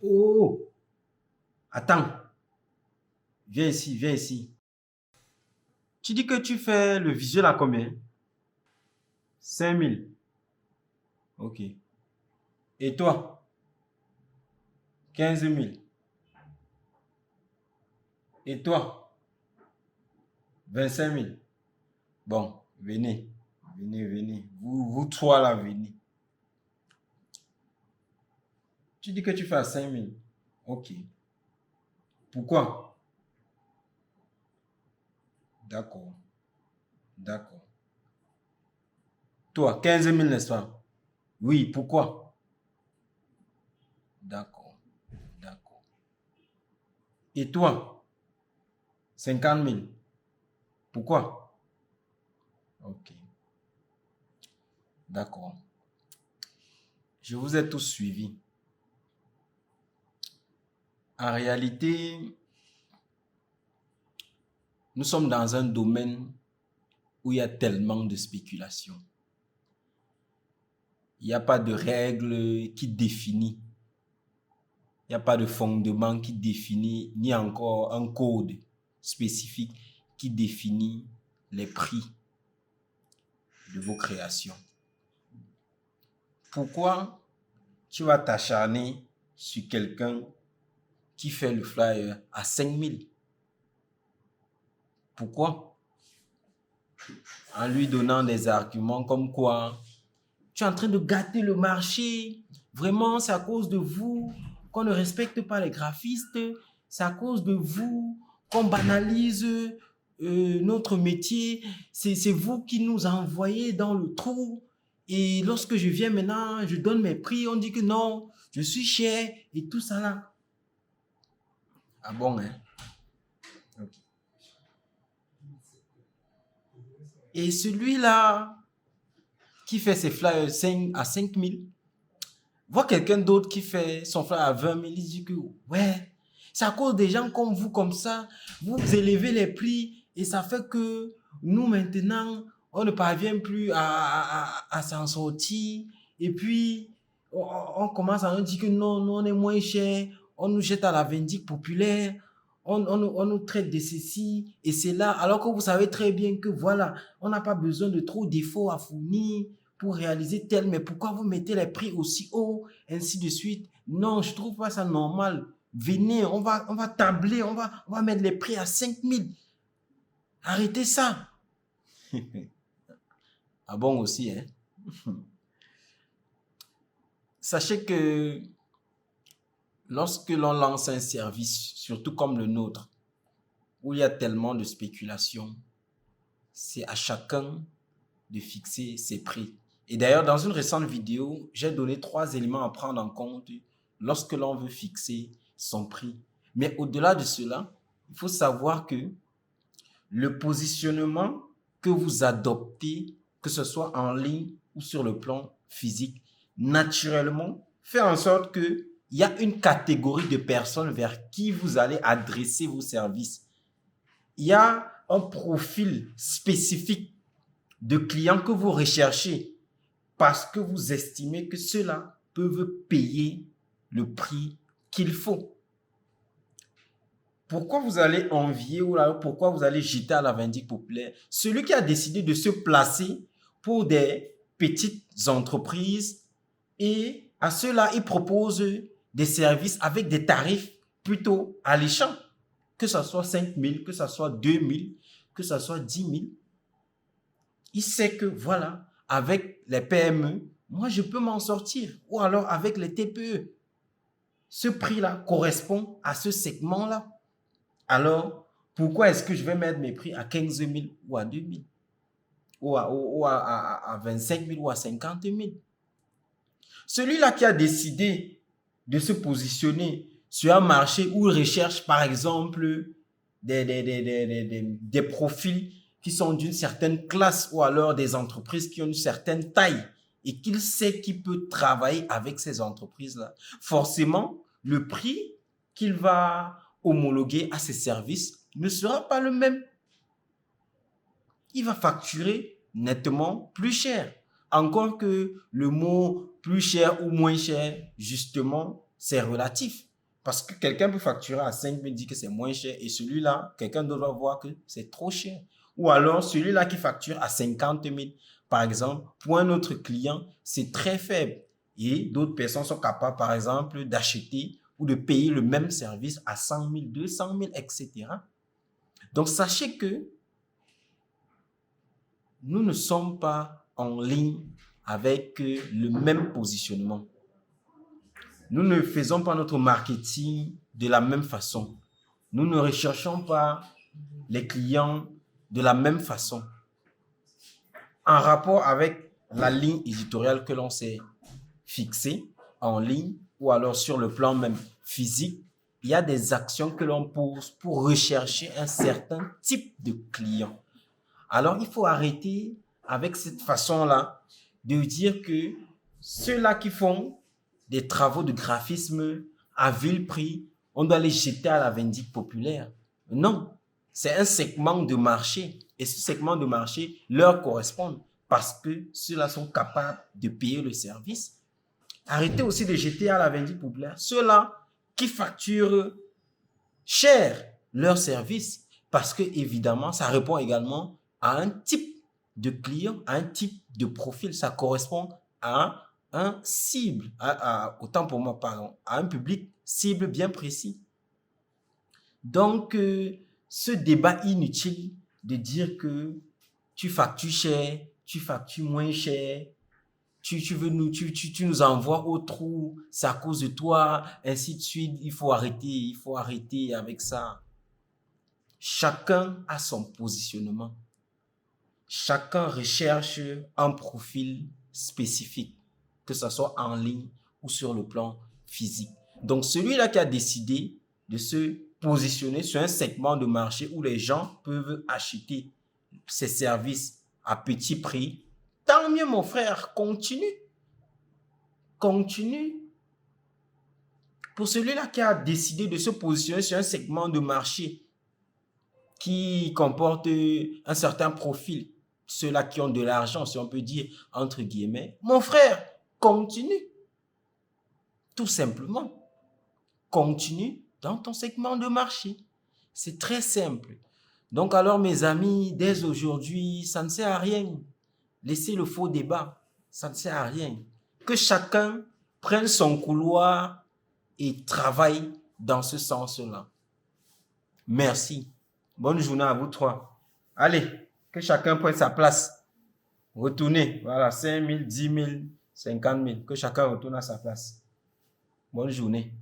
Oh, attends, viens ici, viens ici. Tu dis que tu fais le visuel à combien? 5 000. Ok. Et toi? 15 000. Et toi? 25 000. Bon, venez. Venez, venez. Vous trois là, venez. Tu dis que tu fais à 5 000. Ok. Pourquoi? D'accord. D'accord. Toi, 15 000, n'est-ce pas? Oui, pourquoi? D'accord. D'accord. Et toi? 50 000. Pourquoi? Ok. D'accord. Je vous ai tous suivis. En réalité, nous sommes dans un domaine où il y a tellement de spéculation. Il n'y a pas de règle qui définit. Il n'y a pas de fondement qui définit, ni encore un code spécifique qui définit les prix de vos créations. Pourquoi tu vas t'acharner sur quelqu'un qui fait le flyer à 5 000? Pourquoi? En lui donnant des arguments comme quoi tu es en train de gâter le marché. Vraiment, c'est à cause de vous qu'on ne respecte pas les graphistes. C'est à cause de vous qu'on banalise notre métier. C'est vous qui nous envoyez dans le trou. Et lorsque je viens maintenant, je donne mes prix. On dit que non, je suis cher et tout ça là. Ah bon, hein? Okay. Et celui-là qui fait ses flyers à 5 000, voit quelqu'un d'autre qui fait son flyer à 20 000, il dit que ouais, c'est à cause des gens comme vous, comme ça, vous élevez les prix et ça fait que nous maintenant, on ne parvient plus à s'en sortir. Et puis, on commence à nous dire que non, nous on est moins cher, on nous jette à la vindicte populaire, on nous traite de ceci et cela, alors que vous savez très bien que voilà, on n'a pas besoin de trop d'efforts à fournir pour réaliser tel, mais pourquoi vous mettez les prix aussi haut, ainsi de suite. Non, je trouve pas ça normal. Venez, on va tabler, on va mettre les prix à 5 000. Arrêtez ça. Ah bon aussi, hein? Sachez que lorsque l'on lance un service, surtout comme le nôtre, où il y a tellement de spéculation, c'est à chacun de fixer ses prix. Et d'ailleurs, dans une récente vidéo, j'ai donné 3 éléments à prendre en compte lorsque l'on veut fixer son prix. Mais au-delà de cela, il faut savoir que le positionnement que vous adoptez, que ce soit en ligne ou sur le plan physique, naturellement, fait en sorte qu'il y a une catégorie de personnes vers qui vous allez adresser vos services. Il y a un profil spécifique de clients que vous recherchez parce que vous estimez que ceux-là peuvent payer le prix qu'il faut. Pourquoi vous allez envier ou alors pourquoi vous allez jeter à la vindicte populaire celui qui a décidé de se placer pour des petites entreprises et à ceux-là, il propose des services avec des tarifs plutôt alléchants, que ce soit 5 000, que ce soit 2 000, que ce soit 10 000. Il sait que voilà, avec les PME, moi je peux m'en sortir. Ou alors avec les TPE. Ce prix-là correspond à ce segment-là. Alors, pourquoi est-ce que je vais mettre mes prix à 15 000 ou à 2 000 ou à 25 000 ou à 50 000? Celui-là qui a décidé de se positionner sur un marché où il recherche par exemple des profils qui sont d'une certaine classe ou alors des entreprises qui ont une certaine taille et qu'il sait qu'il peut travailler avec ces entreprises-là, forcément, le prix qu'il va homologuer à ses services ne sera pas le même. Il va facturer nettement plus cher. Encore que le mot plus cher ou moins cher, justement, c'est relatif. Parce que quelqu'un peut facturer à 5 000, dire que c'est moins cher, et celui-là, quelqu'un d'autre va voir que c'est trop cher. Ou alors, celui-là qui facture à 50 000, par exemple, pour un autre client, c'est très faible. Et d'autres personnes sont capables, par exemple, d'acheter ou de payer le même service à 100 000, 200 000, etc. Donc, sachez que nous ne sommes pas en ligne avec le même positionnement. Nous ne faisons pas notre marketing de la même façon. Nous ne recherchons pas les clients de la même façon. En rapport avec la ligne éditoriale que l'on s'est fixée en ligne ou alors sur le plan même physique, il y a des actions que l'on pose pour rechercher un certain type de client. Alors, il faut arrêter avec cette façon-là de dire que ceux-là qui font des travaux de graphisme à vil prix, on doit les jeter à la vindicte populaire. Non, c'est un segment de marché et ce segment de marché leur correspond parce que ceux-là sont capables de payer le service. Arrêtez aussi de jeter à la vindicte populaire ceux-là qui facturent cher leur service parce que évidemment, ça répond également à un type de client, à un type de profil. Ça correspond à un cible, autant pour moi, pardon, à un public cible bien précis. Donc, ce débat inutile de dire que tu factures cher, tu factures moins cher, tu nous envoies au trou, c'est à cause de toi, ainsi de suite, il faut arrêter avec ça. Chacun a son positionnement. Chacun recherche un profil spécifique, que ce soit en ligne ou sur le plan physique. Donc, celui-là qui a décidé de se positionner sur un segment de marché où les gens peuvent acheter ses services à petit prix, tant mieux mon frère, continue. Continue. Pour celui-là qui a décidé de se positionner sur un segment de marché qui comporte un certain profil, ceux-là qui ont de l'argent, si on peut dire, entre guillemets, mon frère, continue. Tout simplement. Continue dans ton segment de marché. C'est très simple. Donc alors, mes amis, dès aujourd'hui, ça ne sert à rien. Laissez le faux débat. Ça ne sert à rien. Que chacun prenne son couloir et travaille dans ce sens-là. Merci. Bonne journée à vous trois. Allez, que chacun prenne sa place. Retournez. Voilà, 5 000, 10 000, 50 000. Que chacun retourne à sa place. Bonne journée.